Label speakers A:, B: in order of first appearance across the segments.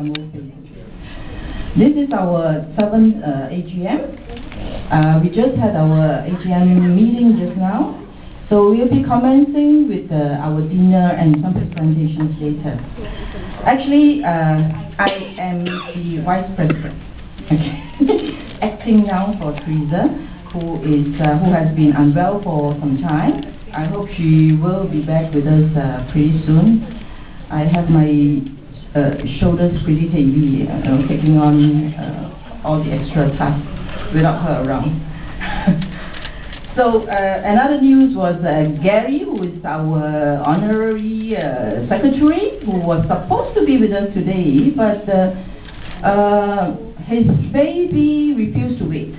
A: most places. This is our 7th AGM. We just had our AGM meeting just now. So we'll be commencing with our dinner and some presentations later. Actually, I am the Vice President, acting now for Teresa, who has been unwell for some time. I hope she will be back with us pretty soon. I have my shoulders pretty heavy, taking on all the extra tasks without her around. So another news was Gary, who is our honorary secretary, who was supposed to be with us today, but his baby refused to wait.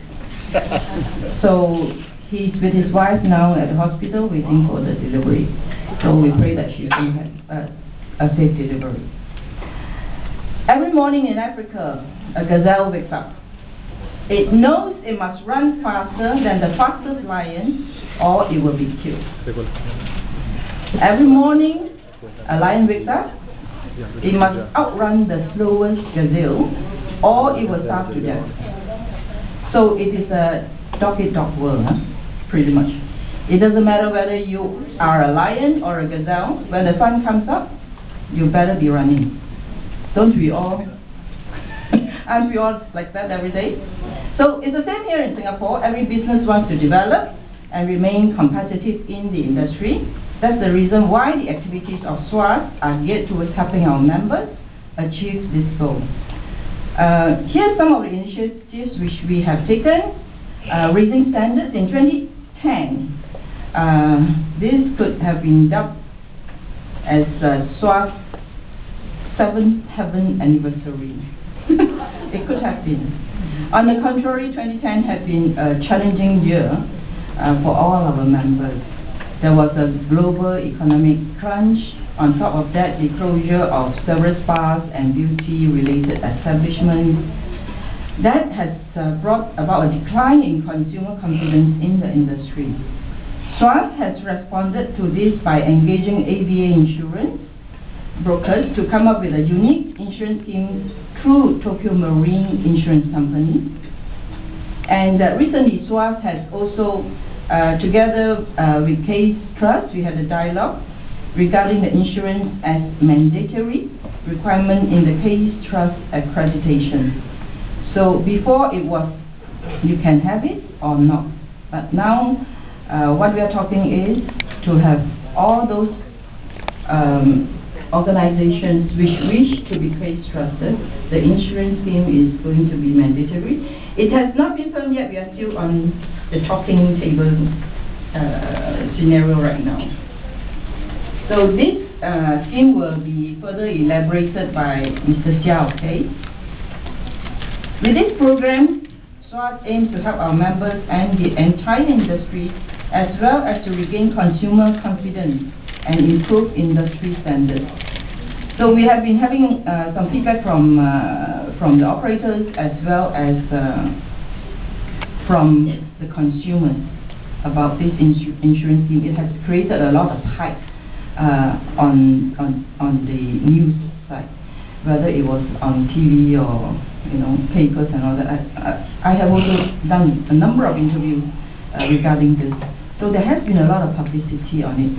A: So he's with his wife now at the hospital waiting for the delivery. So we pray that she's going to have a safe delivery. Every morning in Africa, a gazelle wakes up. It knows it must run faster than the fastest lion or it will be killed. Every morning, a lion wakes up. It must outrun the slowest gazelle or it will starve to death. So it is a dog-eat-dog world, pretty much. It doesn't matter whether you are a lion or a gazelle. When the sun comes up, you better be running. Don't we all? Aren't we all like that every day? So it's the same here in Singapore. Every business wants to develop and remain competitive in the industry. That's the reason why the activities of SWAS are geared towards helping our members achieve this goal. Here's some of the initiatives which we have taken. Raising standards in 2010. This could have been dubbed as SWAS 7th Heaven Anniversary. It could have been. On the contrary, 2010 had been a challenging year for all our members. There was a global economic crunch. On top of that, the closure of several spas and beauty-related establishments. That has brought about a decline in consumer confidence in the industry. SWAS has responded to this by engaging AVA insurance brokers to come up with a unique insurance scheme through Tokio Marine Insurance Company. And recently, SWAS has also, together with Case Trust, we had a dialogue regarding the insurance as mandatory requirement in the Case Trust accreditation. So before it was, you can have it or not. But now, what we are talking is to have all those organizations which wish to be case trusted. The insurance scheme is going to be mandatory. It has not been firm yet. We are still on the talking table scenario right now. So this scheme will be further elaborated by Mr. Xiao, okay? With this program, SWAS aims to help our members and the entire industry as well as to regain consumer confidence and improve industry standards. So we have been having some feedback from the operators as well as from the consumers about this insurance scheme. It has created a lot of hype on the news side, whether it was on TV or papers and all that. I have also done a number of interviews regarding this. So there has been a lot of publicity on it.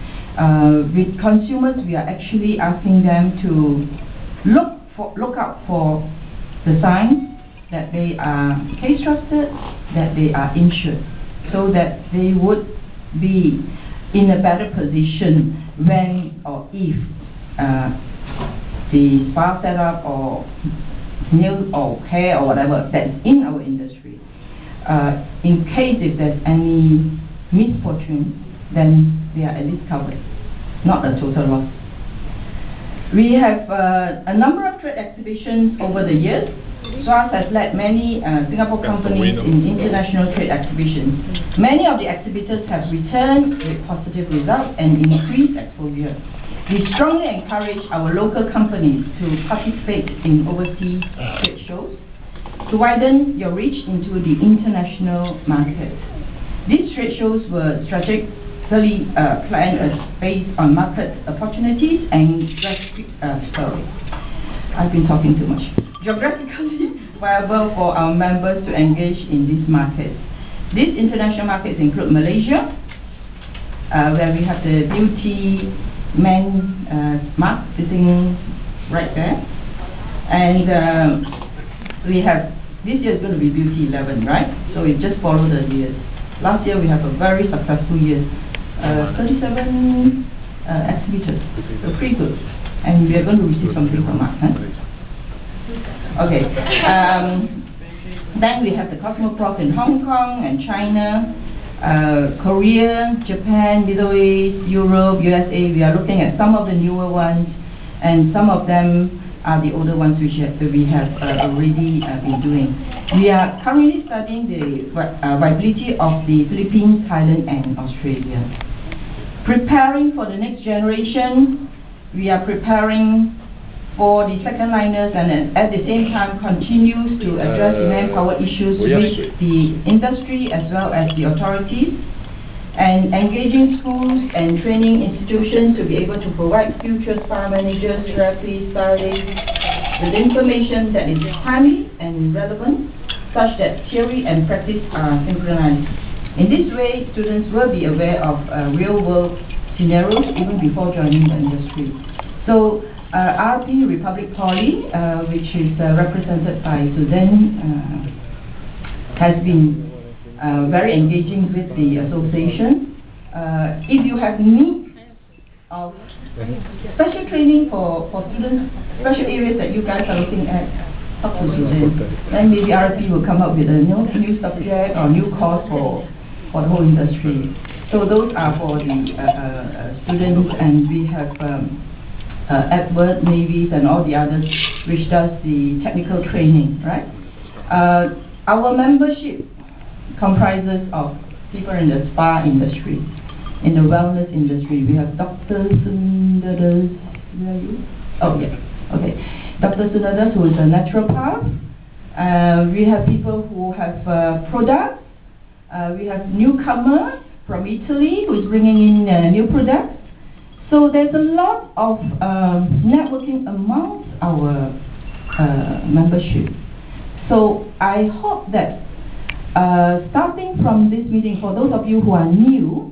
A: With consumers, we are actually asking them to look out for the signs that they are case trusted, that they are insured, so that they would be in a better position when or if the spa setup or nail or hair or whatever that's in our industry, in case if there's any misfortune, then they are at least covered, not a total loss. We have a number of trade exhibitions over the years. SWAS has led many Singapore companies in international trade exhibitions. Many of the exhibitors have returned with positive results and increased exposure. We strongly encourage our local companies to participate in overseas trade shows to widen your reach into the international market. These trade shows were strategically planned based on market opportunities and strategic stories. I've been talking too much. Geographically viable for our members to engage in these markets. These international markets include Malaysia, where we have the beauty men mark sitting right there. And we have, this year is going to be Beauty 11, right? So we just follow the years. Last year we have a very successful year. 37 exhibitors, so pretty good. And we are going to receive something from us. Huh? Okay. Then we have the Cosmoprof in Hong Kong and China, Korea, Japan, Middle East, Europe, USA. We are looking at some of the newer ones, and some of them are the older ones which we have already been doing. We are currently studying the viability of the Philippines, Thailand, and Australia. Preparing for the next generation, we are preparing for the second liners, and at the same time continues to address the manpower issues with the industry as well as the authorities, and engaging schools and training institutions to be able to provide future spa managers, therapists, stylists with information that is timely and relevant, such that theory and practice are synchronized. In this way, students will be aware of real-world scenarios even before joining the industry. So, RP Republic Poly, which is represented by Suzanne, has been very engaging with the association. If you have need of special training for students, special areas that you guys are looking at, talk to Suzanne. Then maybe RP will come up with a new subject or new course for the whole industry. So those are for the students, and we have Edward, Mavis, and all the others which does the technical training, right? Our membership comprises of people in the spa industry, in the wellness industry. We have Dr. Sundaras, where are you? Oh yeah, okay. Dr. Sundaras, who is a naturopath. We have people who have products. We have newcomers from Italy who is bringing in new products. So there's a lot of networking amongst our membership. So I hope that starting from this meeting, for those of you who are new,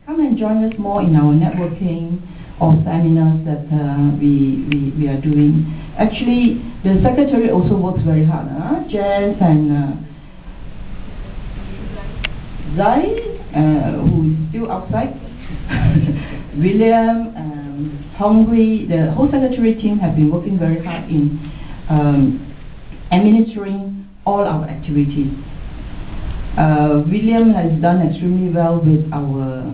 A: come and join us more in our networking or seminars that we are doing. Actually, the secretary also works very hard. Jess and Zai, who is still outside, William, Hongui, the whole secretary team have been working very hard in administering all our activities. William has done extremely well with our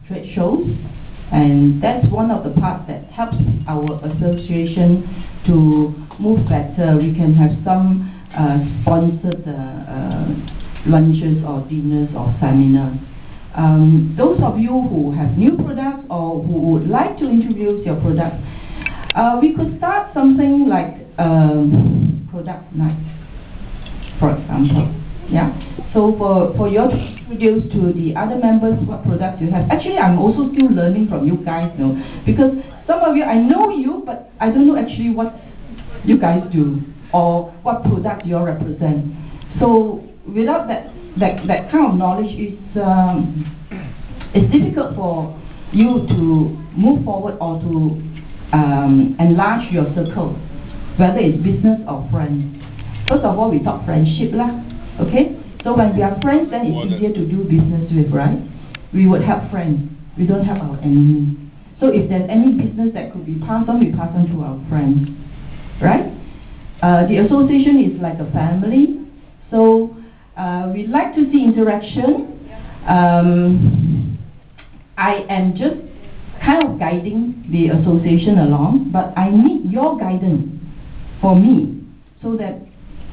A: trade shows, and that's one of the parts that helps our association to move better. We can have some sponsored lunches or dinners or seminars. Those of you who have new products or who would like to introduce your product, we could start something like product night, for example. Yeah. So for you to introduce to the other members what products you have. Actually, I'm also still learning from you guys, because some of you, I know you, but I don't know actually what you guys do or what product you all represent. So without that kind of knowledge, it's difficult for you to move forward or to enlarge your circle, whether it's business or friends. First of all, we talk friendship lah. Okay? So when we are friends, then it's easier to do business with, right? We would help friends. We don't help our enemies. So if there's any business that could be passed on, we pass on to our friends, right? The association is like a family. So we'd like to see interaction. I am just kind of guiding the association along, but I need your guidance for me so that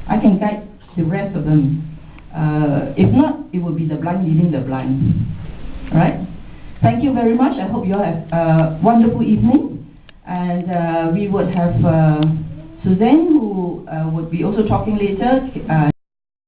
A: I can guide the rest of them. If not, it will be the blind leading the blind. Right? Thank you very much. I hope you all have a wonderful evening. And we would have Suzanne, who would be also talking later.